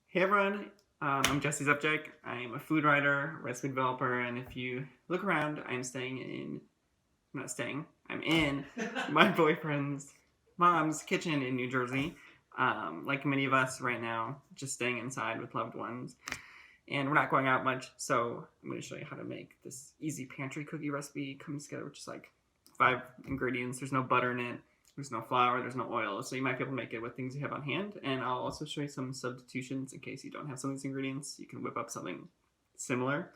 Hey everyone, I'm Szewczyk. I'm a food writer, recipe developer, and if you look around, I'm in my boyfriend's mom's kitchen in New Jersey. Like many of us right now, just staying inside with loved ones. And we're not going out much, so I'm going to show you how to make this easy pantry cookie recipe. Comes together with just like 5 ingredients. There's no butter in it. There's no flour, there's no oil, so you might be able to make it with things you have on hand. And I'll also show you some substitutions in case you don't have some of these ingredients. You can whip up something similar.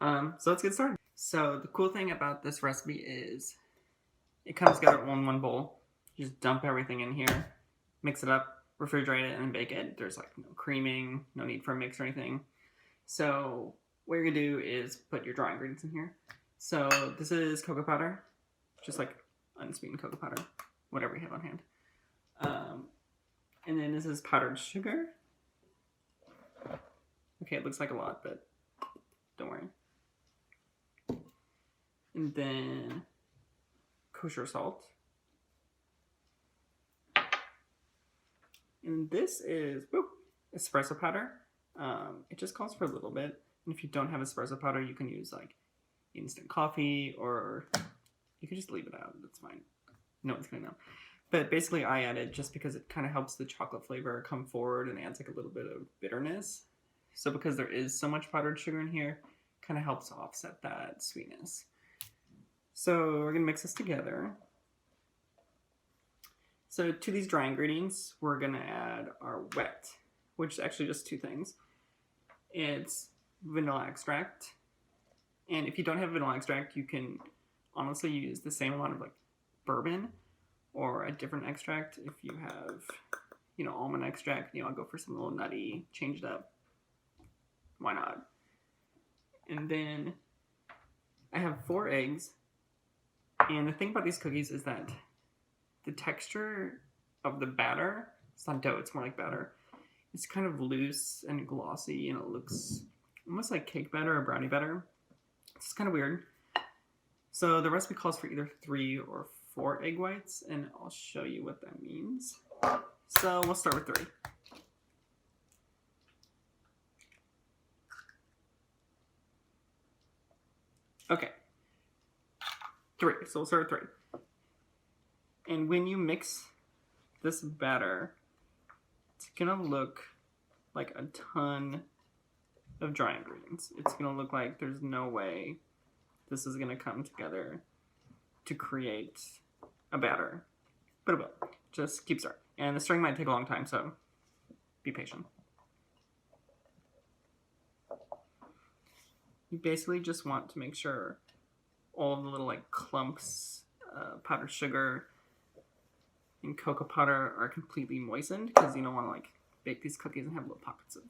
So let's get started. So the cool thing about this recipe is it comes together all in one bowl. You just dump everything in here, mix it up, refrigerate it, and then bake it. There's like no creaming, no need for a mix or anything. So what you're gonna do is put your dry ingredients in here. So this is cocoa powder, just like unsweetened cocoa powder, whatever you have on hand. And then this is powdered sugar. Okay, it looks like a lot, but don't worry. And then kosher salt. And this is espresso powder. It just calls for a little bit. And if you don't have espresso powder, you can use like instant coffee, or you can just leave it out. That's fine. No one's gonna know. But basically I add it just because it kind of helps the chocolate flavor come forward and adds like a little bit of bitterness. So because there is so much powdered sugar in here, kind of helps offset that sweetness. So we're gonna mix this together. So to these dry ingredients, we're gonna add our wet, which is actually just two things. It's vanilla extract. And if you don't have vanilla extract, you can honestly use the same amount of like bourbon or a different extract. If you have, almond extract, I'll go for some little nutty, change it up. Why not? And then I have 4 eggs. And the thing about these cookies is that the texture of the batter, it's not dough, it's more like batter. It's kind of loose and glossy, and it looks almost like cake batter or brownie batter. It's kind of weird. So the recipe calls for either 3 or 4 egg whites, and I'll show you what that means. So we'll start with 3. Okay. 3. So we'll start with 3. And when you mix this batter, it's gonna look like a ton of dry ingredients. It's gonna look like there's no way this is gonna come together to create a batter. But it will. Just keep stirring. And the stirring might take a long time, so be patient. You basically just want to make sure all of the little like clumps, powdered sugar, and cocoa powder are completely moistened, because you don't want to like bake these cookies and have little pockets of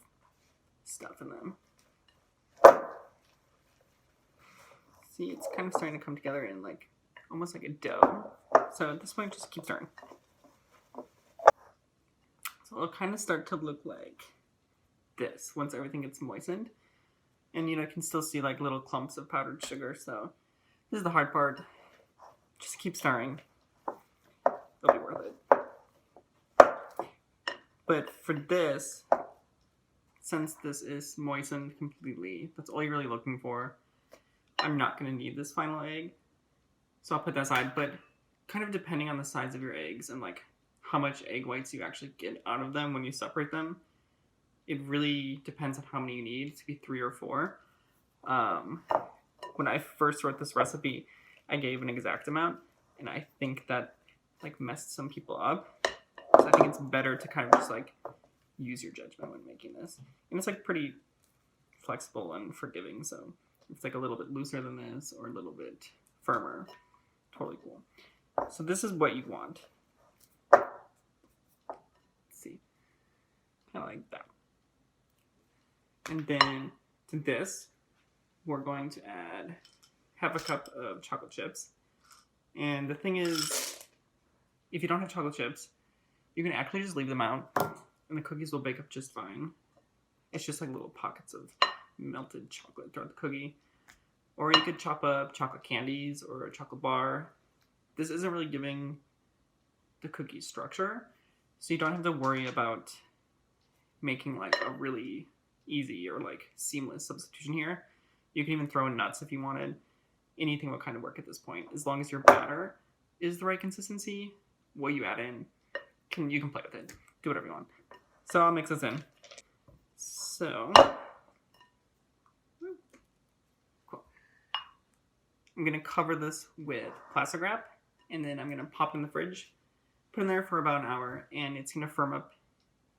stuff in them. See, it's kind of starting to come together in like almost like a dough. So at this point, just keep stirring. So it'll kind of start to look like this once everything gets moistened. And I can still see like little clumps of powdered sugar. So this is the hard part. Just keep stirring. It'll be worth it. But for this, since this is moistened completely, that's all you're really looking for. I'm not going to need this final egg, so I'll put that aside. But kind of depending on the size of your eggs and like how much egg whites you actually get out of them when you separate them, it really depends on how many you need. It could be 3 or 4. When I first wrote this recipe, I gave an exact amount, and I think that like messed some people up. So I think it's better to kind of just like use your judgment when making this. And it's like pretty flexible and forgiving, so it's like a little bit looser than this or a little bit firmer. Totally cool. So this is what you want. Let's see. Kind of like that. And then to this, we're going to add half a cup of chocolate chips. And the thing is, if you don't have chocolate chips, you can actually just leave them out, and the cookies will bake up just fine. It's just like little pockets of melted chocolate throughout the cookie. Or you could chop up chocolate candies or a chocolate bar. This isn't really giving the cookie structure, so you don't have to worry about making like a really easy or like seamless substitution here. You can even throw in nuts if you wanted. Anything would kind of work at this point. As long as your batter is the right consistency, what you add in, you can play with it. Do whatever you want. So I'll mix this in. So, cool. I'm gonna cover this with plastic wrap, and then I'm gonna pop it in the fridge, put it in there for about an hour, and it's gonna firm up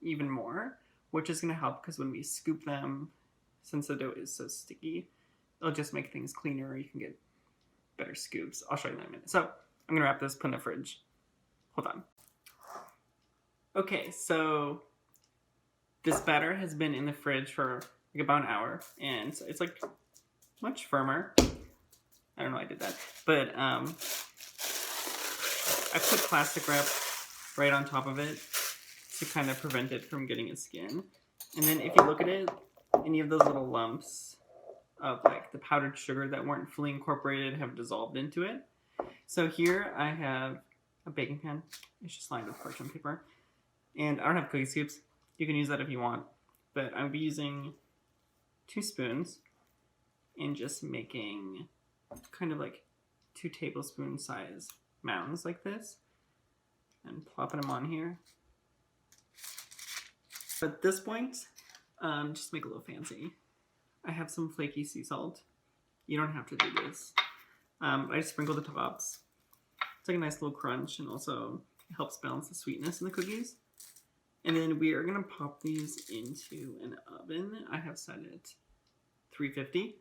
even more, which is gonna help because when we scoop them, since the dough is so sticky, it'll just make things cleaner. You can get better scoops. I'll show you that in a minute. So I'm gonna wrap this, put in the fridge. Hold on. Okay, so this batter has been in the fridge for like about an hour, and so it's like much firmer. I don't know why I did that, but I put plastic wrap right on top of it to kind of prevent it from getting its skin. And then if you look at it, any of those little lumps of like the powdered sugar that weren't fully incorporated have dissolved into it. So here I have a baking pan. It's just lined with parchment paper. And I don't have cookie scoops. You can use that if you want. But I'll be using 2 spoons and just making kind of like 2 tablespoon size mounds like this. And plopping them on here. But at this point, just make it a little fancy. I have some flaky sea salt. You don't have to do this. I just sprinkle the tops. It's like a nice little crunch, and also it helps balance the sweetness in the cookies. And then we are gonna pop these into an oven. I have set it 350.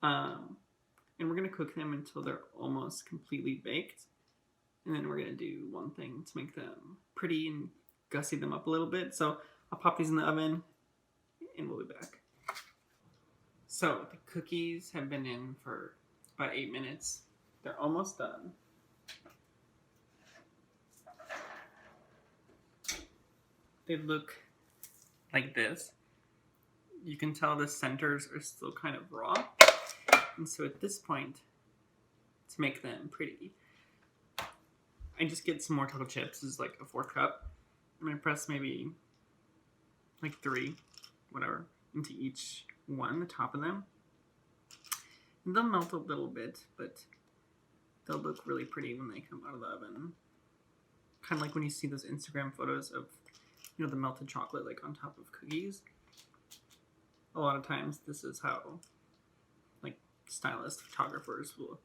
And we're gonna cook them until they're almost completely baked. And then we're gonna do one thing to make them pretty and gussy them up a little bit. So I'll pop these in the oven and we'll be back. So the cookies have been in for about 8 minutes. They're almost done. They look like this. You can tell the centers are still kind of raw. And so at this point, to make them pretty, I just get some more chocolate chips. This is like a 4th cup. I'm gonna press maybe like 3, whatever, into each one, the top of them. And they'll melt a little bit, but they'll look really pretty when they come out of the oven. Kind of like when you see those Instagram photos of, you know, the melted chocolate like on top of cookies. A lot of times this is how like stylist photographers will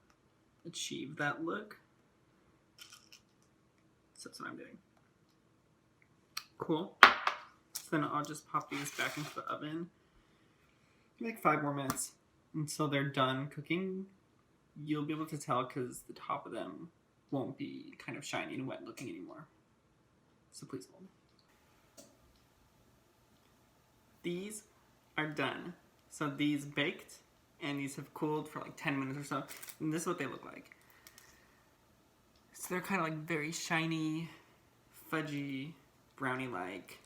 achieve that look. So that's what I'm doing. Cool. So then I'll just pop these back into the oven. Like 5 more minutes until they're done cooking. You'll be able to tell because the top of them won't be kind of shiny and wet looking anymore. So please hold. These are done. So these baked and these have cooled for like 10 minutes or so. And this is what they look like. So they're kind of like very shiny, fudgy, brownie-like.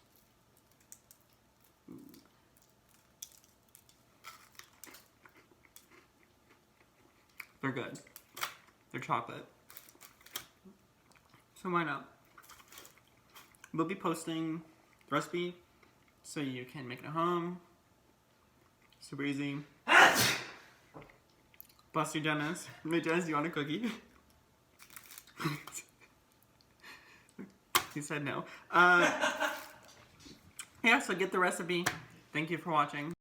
They're good. They're chocolate. So why not? We'll be posting the recipe so you can make it at home. Super easy. Bless you, Dennis. Hey, Dennis, do you want a cookie? He said no. Yeah, so get the recipe. Thank you for watching.